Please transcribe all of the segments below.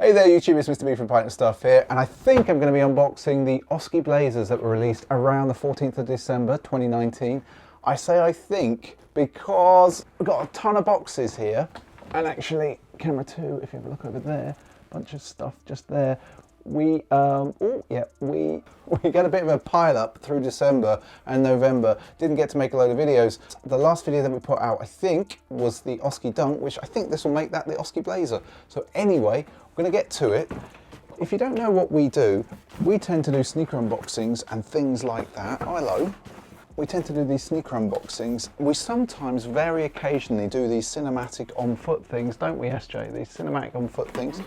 Hey there YouTube, it's Mr. B from Pint of Stuff here, and I think I'm going to be unboxing the Oski Blazers that were released around the 14th of December 2019. I say I think because we've got a ton of boxes here, and actually, camera 2, if you have a look over there, bunch of stuff just there. We got a bit of a pile up through December and November. Didn't get to make a load of videos. The last video that we put out, I think, was the Oski Dunk, which I think this will make that the Oski Blazer. So anyway, we're going to get to it. If you don't know what we do, we tend to do sneaker unboxings and things like that. Hello. We tend to do these sneaker unboxings. We sometimes, very occasionally, do these cinematic on-foot things, don't we, SJ? These cinematic on-foot things.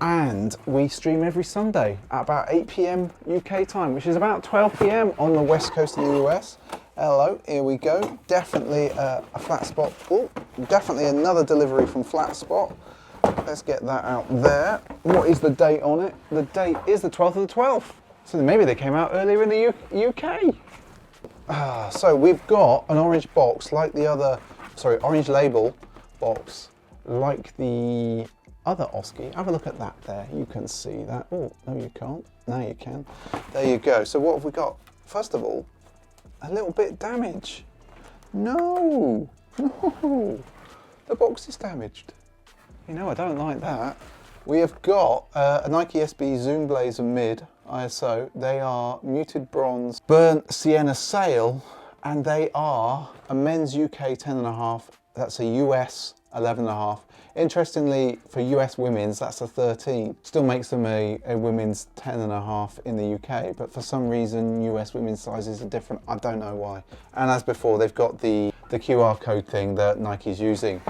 And we stream every Sunday at about 8 PM UK time, which is about 12 PM on the west coast of the US. Hello, here we go. Definitely a flat spot. Oh, definitely another delivery from Flat Spot. Let's get that out there. What is the date on it? The date is the 12th of the 12th. So maybe they came out earlier in the UK. So we've got an orange box like the other, orange label box like the other Oski. Have a look at that there. You can see that. Oh, no you can't. Now you can. There you go. So what have we got? First of all, a little bit damage. No. The box is damaged. You know, I don't like that. We have got a Nike SB Zoom Blazer Mid ISO. They are muted bronze, burnt sienna sail, and they are a men's UK 10.5. That's a US 11.5. Interestingly, for US women's, that's a 13. Still makes them a women's 10.5 in the UK, but for some reason, US women's sizes are different. I don't know why. And as before, they've got the QR code thing that Nike's using.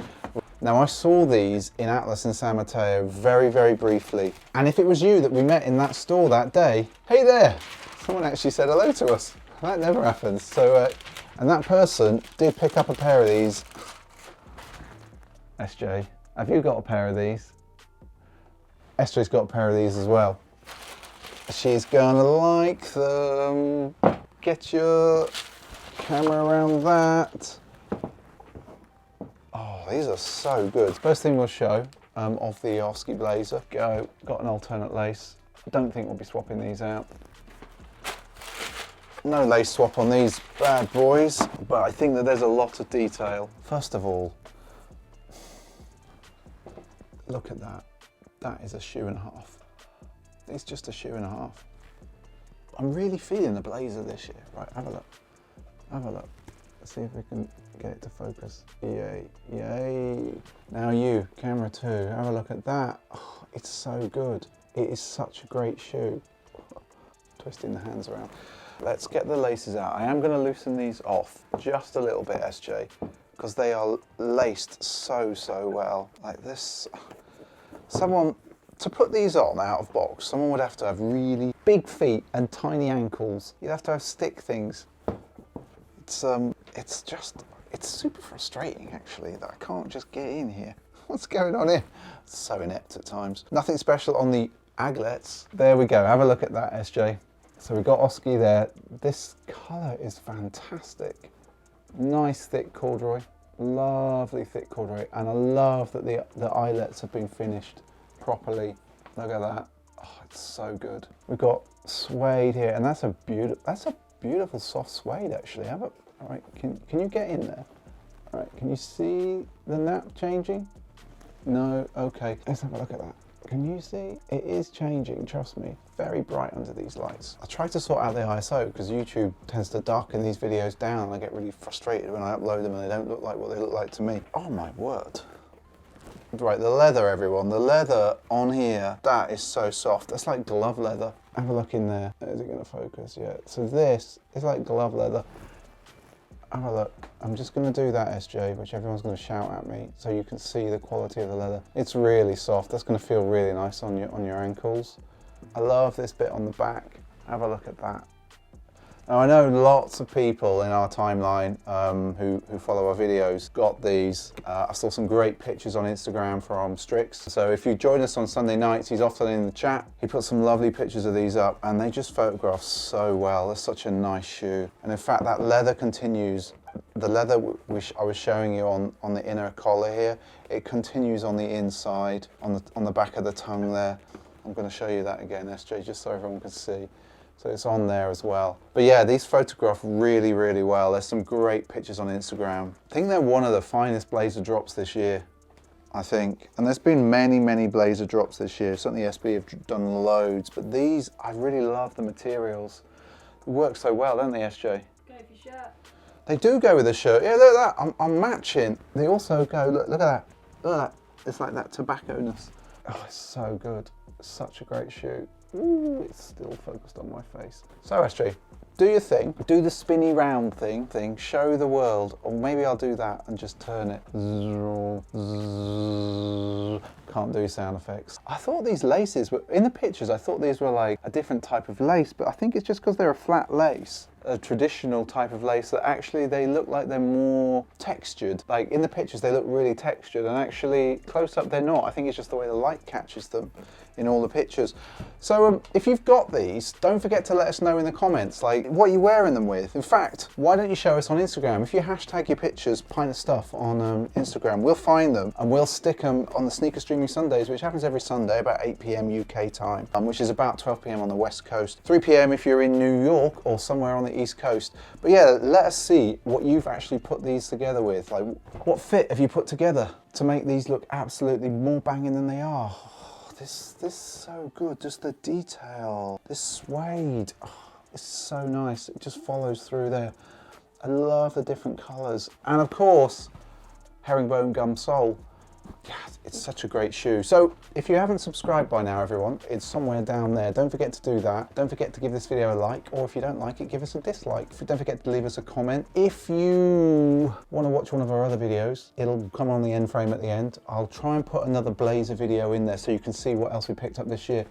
Now, I saw these in Atlas in San Mateo very, very briefly. And if it was you that we met in that store that day, hey there, someone actually said hello to us. That never happens. So, and that person did pick up a pair of these. SJ, have you got a pair of these? SJ's got a pair of these as well. She's gonna like them. Get your camera around that. Oh, these are so good. First thing we'll show of the Oski Blazer. Got an alternate lace. Don't think we'll be swapping these out. No lace swap on these bad boys, but I think that there's a lot of detail. First of all, look at that. That is a shoe and a half. It's just a shoe and a half. I'm really feeling the Blazer this year. Right, have a look. Have a look. Let's see if we can get it to focus. Yay, yay. Now you, camera 2, have a look at that. Oh, it's so good. It is such a great shoe. Twisting the hands around. Let's get the laces out. I am going to loosen these off just a little bit, SJ, because they are laced so well. Like this. Someone, to put these on out of box, someone would have to have really big feet and tiny ankles. You'd have to have stick things. It's super frustrating actually that I can't just get in here. What's going on here? So inept at times. Nothing special on the aglets. There we go, have a look at that, SJ. So we've got Oski there. This colour is fantastic. Nice thick corduroy, lovely thick corduroy, and I love that the eyelets have been finished properly. Look at that, oh, it's so good. We've got suede here, and that's a beautiful soft suede actually. All right, can you get in there? All right, can you see the nap changing? No, okay. Let's have a look at that. Can you see? It is changing, trust me. Very bright under these lights. I try to sort out the ISO because YouTube tends to darken these videos down and I get really frustrated when I upload them and they don't look like what they look like to me. Oh my word. Right, the leather, everyone. The leather on here, that is so soft. That's like glove leather. Have a look in there. Is it gonna focus? Yeah. So this is like glove leather. Have a look. I'm just going to do that, SJ, which everyone's going to shout at me, so you can see the quality of the leather. It's really soft. That's going to feel really nice on your ankles. I love this bit on the back. Have a look at that. Now I know lots of people in our timeline who follow our videos got these. I saw some great pictures on Instagram from Strix. So if you join us on Sunday nights, he's often in the chat. He put some lovely pictures of these up and they just photograph so well. They're such a nice shoe. And in fact, that leather continues the leather which I was showing you on the inner collar here, it continues on the inside, on the back of the tongue there. I'm going to show you that again, SJ, just so everyone can see. So it's on there as well. But yeah, these photograph really, really well. There's some great pictures on Instagram. I think they're one of the finest blazer drops this year, I think. And there's been many, many blazer drops this year. Certainly SB have done loads, but these, I really love the materials. They work so well, don't they, SJ? Go for your shirt. They do go with the shirt. Yeah, look at that. I'm matching. They also go, look at that. Look at that. It's like that tobacco-ness. Oh, it's so good. It's such a great shoe. Ooh, it's still focused on my face. So SJ, do your thing. Do the spinny round thing. Show the world. Or maybe I'll do that and just turn it. Can't do sound effects. I thought these laces were, in the pictures, I thought these were like a different type of lace, but I think it's just because they're a flat lace. A traditional type of lace that actually they look like they're more textured. Like in the pictures they look really textured, and actually close up they're not. I think it's just the way the light catches them in all the pictures. So if you've got these, don't forget to let us know in the comments, like what you're wearing them with. In fact, why don't you show us on Instagram? If you hashtag your pictures, Pint of Stuff on Instagram, we'll find them and we'll stick them on the Sneaker Streaming Sundays, which happens every Sunday about 8 PM UK time, which is about 12 PM on the West Coast, 3 PM if you're in New York or somewhere on the East Coast. But yeah, let us see what you've actually put these together with. Like, what fit have you put together to make these look absolutely more banging than they are? Oh, this is so good. Just the detail, this suede, oh, it's so nice. It just follows through there. I love the different colours, and of course, herringbone gum sole. God, it's such a great shoe. So if you haven't subscribed by now, everyone, it's somewhere down there. Don't forget to do that. Don't forget to give this video a like, or if you don't like it, give us a dislike. Don't forget to leave us a comment. If you want to watch one of our other videos, it'll come on the end frame at the end. I'll try and put another blazer video in there so you can see what else we picked up this year.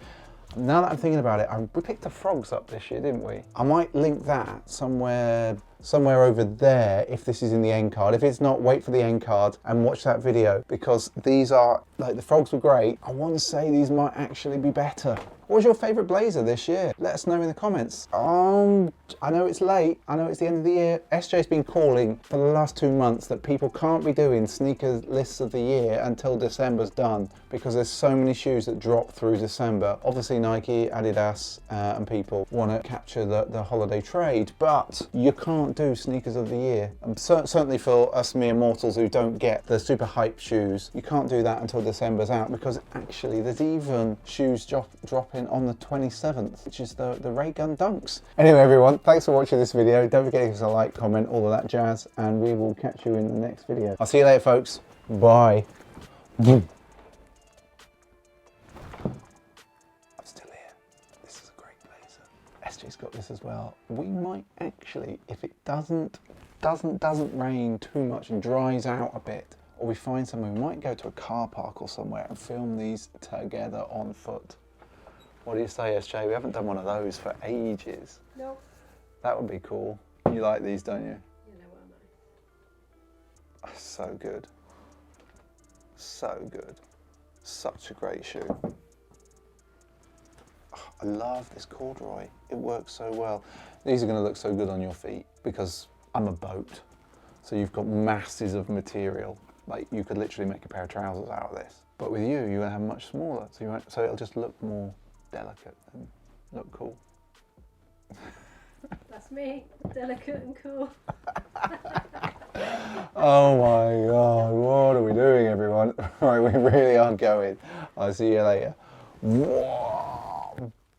Now that I'm thinking about it, we picked the frogs up this year, didn't we? I might link that somewhere over there if this is in the end card. If it's not, wait for the end card and watch that video, because these are, like, the frogs were great. I want to say these might actually be better. What was your favourite blazer this year? Let us know in the comments. I know it's late, I know it's the end of the year. SJ's been calling for the last 2 months that people can't be doing sneaker lists of the year until December's done, because there's so many shoes that drop through December. Obviously Nike, Adidas and people want to capture the holiday trade, but you can't do sneakers of the year. And certainly for us mere mortals who don't get the super hype shoes, you can't do that until December's out, because actually there's even shoes dropping on the 27th, which is the Ray Gun Dunks. Anyway everyone, thanks for watching this video. Don't forget to give us a like, comment, all of that jazz, and we will catch you in the next video. I'll see you later folks. Bye. I'm still here. This is a great blazer. SJ's got this as well. We might actually, if it doesn't rain too much and dries out a bit, or we find somewhere, we might go to a car park or somewhere and film these together on foot. What do you say, SJ? We haven't done one of those for ages. No. That would be cool. You like these, don't you? You know what I mean. Oh, so good. So good. Such a great shoe. Oh, I love this corduroy. It works so well. These are going to look so good on your feet because I'm a boat. So you've got masses of material. Like, you could literally make a pair of trousers out of this. But with you, you're going to have much smaller. So it'll just look more delicate and look cool. That's me, delicate and cool. Oh my God, what are we doing everyone? Right, we really are going. I'll see you later. Whoa.